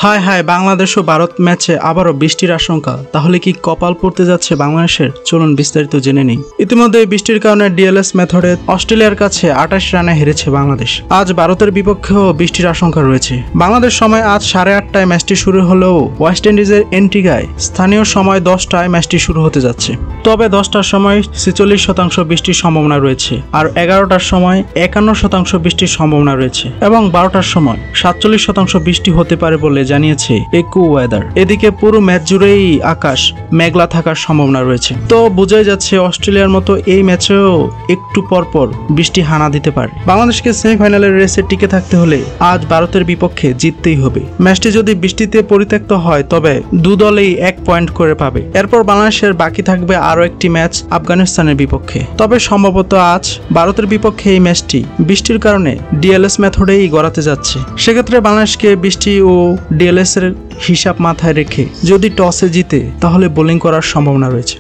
হায় হায়, বাংলাদেশ ও ভারত ম্যাচে আবারও বৃষ্টির আশঙ্কা। তাহলে কি কপাল পড়তে যাচ্ছে বাংলাদেশের? চলুন বিস্তারিত জেনে নিই। ইতিমধ্যে বৃষ্টির কারণে ডিএলএস মেথডে অস্ট্রেলিয়ার কাছে 28 রানে হেরেছে বাংলাদেশ। আজ ভারতের বিপক্ষেও বৃষ্টির আশঙ্কা রয়েছে। বাংলাদেশ সময় আজ 8:30টায় ম্যাচটি শুরু হলেও ওয়েস্ট ইন্ডিজের এন্টিগায় স্থানীয় সময় 10টায় ম্যাচটি শুরু হতে যাচ্ছে। তবে 10টার সময় 46% বৃষ্টির সম্ভাবনা রয়েছে, আর 11টার সময় 51% বৃষ্টির সম্ভাবনা রয়েছে এবং 12টার সময় 47% বৃষ্টি হতে পারে বলে জানিয়েছে একুওয়েদার। এদিকে পুরো ম্যাচ জুড়েই আকাশ মেঘলা থাকার সম্ভাবনা রয়েছে। তো বোঝাই যাচ্ছে অস্ট্রেলিয়ার মতো এই ম্যাচেও একটু পরপর বৃষ্টি হানা দিতে পারে। বাংলাদেশকে সেমিফাইনালের রেসে টিকে থাকতে হলে আজ ভারতের বিপক্ষে জিততেই হবে। ম্যাচটি যদি বৃষ্টিতে পরিত্যক্ত হয় তবে দু দলেই 1 পয়েন্ট করে পাবে। এরপর বাংলাদেশের বাকি থাকবে আরও একটি ম্যাচ আফগানিস্তানের বিপক্ষে। তবে সম্ভবত আজ ভারতের বিপক্ষে এই ম্যাচটি বৃষ্টির কারণে ডিএলএস মেথডেই গড়াতে যাচ্ছে। সেক্ষেত্রে বাংলাদেশকে বৃষ্টি ও ডিএলএস এর হিসাব মাথায় রেখে যদি টসে জিতে তাহলে বোলিং করার সম্ভাবনা রয়েছে।